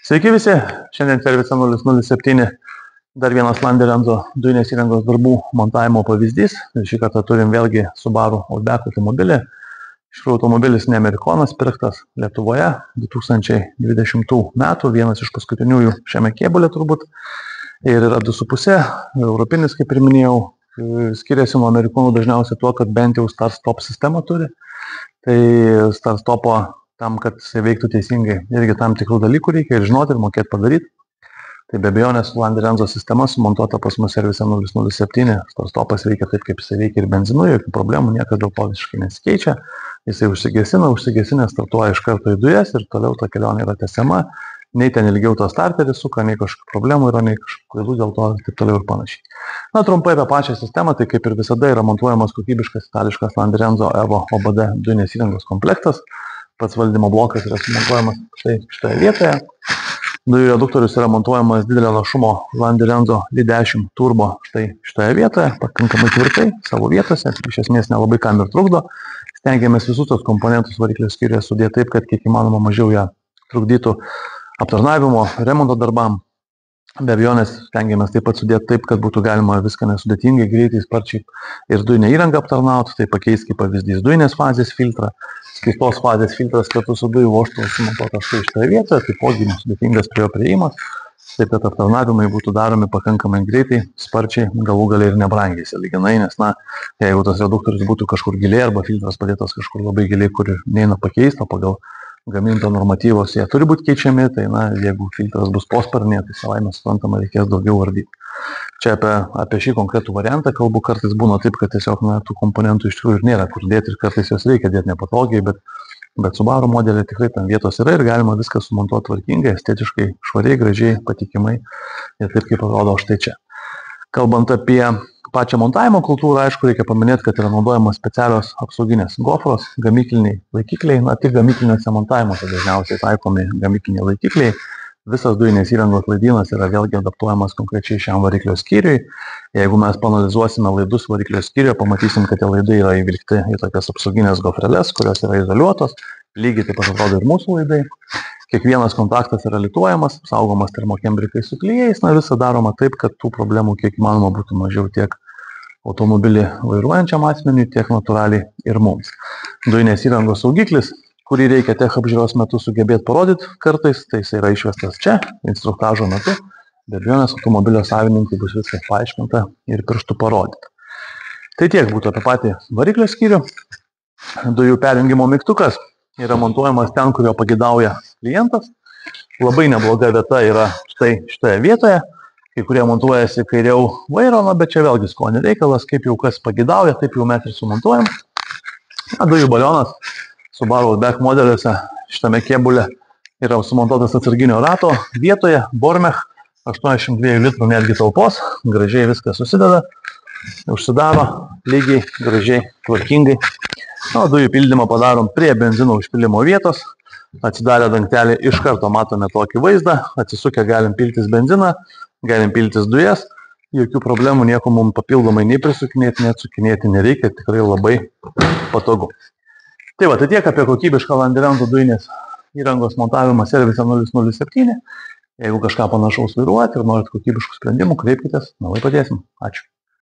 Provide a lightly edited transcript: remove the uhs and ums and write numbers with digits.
Sveiki visi, šiandien servise 007 dar vienas Landerenzo dujinės įrangos darbų montavimo pavyzdys. Šį kartą turim vėlgi Subaru Outback automobilį. Iš tikrųjų automobilis ne amerikonas, pirktas Lietuvoje 2020 metų, vienas iš paskutiniųjų šiame kėbulė turbūt. Ir yra 2,5, europinis, kaip ir minėjau, skiriasi nuo amerikonų dažniausiai tuo, kad bent jau start-stop sistemą turi. Tai start-stopo tam, kad jisai veiktų teisingai, irgi tam tikrų dalykų reikia ir žinoti, ir mokėti padaryti. Tai be abejonės Landerenzo sistema sumontuota pas mus servise 007, start-stopas veikia taip, kaip jisai veikia ir benzinu, jokių problemų, niekas dėl to visiškai nesikeičia. Jisai užsigesinę startuoja iš karto į dujas ir toliau ta kelionė yra tęsiama. Nei ten ilgiau to starteris suka, nei kažkokių problemų yra, nei kažkokių klaidų dėl to ir taip toliau ir panašiai. Na, trumpai apie pačią sistemą, tai kaip ir visada yra montuojamas kokybiškas itališkas Landerenzo Evo OBD dujinės įrangos komplektas. Pats valdymo blokas yra sumontuojamas šitoje vietoje. Dujų reduktorius yra montuojamas didelio našumo Landerenzo Li10 turbo šitoje vietoje, pakankamai tvirtai, savo vietose, iš esmės nelabai kam ir trukdo. Stengiamės visus tos komponentus variklio skyriuje sudėti taip, kad kiek įmanoma mažiau ją trukdytų aptarnavimo, remonto darbam. Be abejonės stengiamės taip pat sudėti taip, kad būtų galima viską nesudėtingai, greitai, sparčiai ir dujinę įrangą aptarnauti. Tai pakeis kaip pavyzdys dujinės fazės filtrą. Skystos fazės filtras kartu su dujų vožtuvu sumontuotas šitoje vietoje, taipogi nesudėtingas prie jo priėjimas. Taip, kad aptarnavimai būtų daromi pakankamai greitai, sparčiai, galų galiai ir nebrangiai sąlyginai, nes jeigu tas reduktorius būtų kažkur giliai arba filtras padėtas kažkur labai giliai, kur neina pakeisti, o pagal gaminto normatyvos jie turi būti keičiami, tai jeigu filtras bus posparnėje, tai savaime suprantama reikės daugiau ardyti. Čia apie šį konkretų variantą kalbu, kartais būna taip, kad tiesiog tų komponentų iš tikrųjų ir nėra kur dėti ir kartais jos reikia dėti nepatogiai, bet Subaru modelė tikrai tam vietos yra ir galima viską sumontuoti tvarkingai, estetiškai, švariai, gražiai, patikimai ir taip kaip atrodo štai čia. Kalbant apie pačią montavimo kultūrą, aišku, reikia paminėti, kad yra naudojamos specialios apsauginės gofros, gamykliniai laikikliai, tik gamykliniuose montavimuose dažniausiai taikomi gamykliniai laikikliai. Visas dujinės įrangos laidynas yra vėlgi adaptuojamas konkrečiai šiam variklio skyriui. Jeigu mes panalizuosime laidus variklio skyriuje, pamatysim, kad tie laidai yra įvilkti į tokias apsauginės gofreles, kurios yra izoliuotos. Lygiai taip pat atrodo ir mūsų laidai. Kiekvienas kontaktas yra lituojamas, saugomas termokembrikais su klijais. Visa daroma taip, kad tų problemų kiek įmanoma būtų mažiau tiek automobilį vairuojančiam asmeniui, tiek natūraliai ir mums. Dujinės įrangos saugiklis, kurį reikia tech apžiūros metu sugebėti parodyti kartais, tai jis yra išvestas čia, instruktažo metu. Be abejonės automobilio savininkui bus viskas paaiškinta ir pirštų parodyti. Tai tiek būtų apie patį variklio skyrių. Dujų perjungimo mygtukas yra montuojamas ten, kurio pagidauja klientas. Labai nebloga vieta yra štai šitoje vietoje. Kai kurie montuojasi kairiau vairo, bet čia vėlgi skonio reikalas, kaip jau kas pagidauja, taip jau mes ir sumontuojam. Dujų balionas Subaru Outback modeliuose šitame kėbulė yra sumontuotas atsarginio rato vietoje, Bormech, 82 litrų netgi talpos, gražiai viskas susideda, užsidaro lygiai, gražiai, tvarkingai. Dujų pildymą padarom prie benzino užpilimo vietos, atsidarę dangtelį iš karto matome tokį vaizdą, atsisukę galim piltis benziną, galim piltis dujas, jokių problemų nieko mums papildomai nei prisukinėti, nei atsukinėti nereikia, tikrai labai patogu. Tai tiek apie kokybišką Landerenzo dujinės įrangos montavimą servise 007. Jeigu kažką panašaus vairuojate ir norit kokybiškų sprendimų, kreipkitės, mielai padėsim. Ačiū.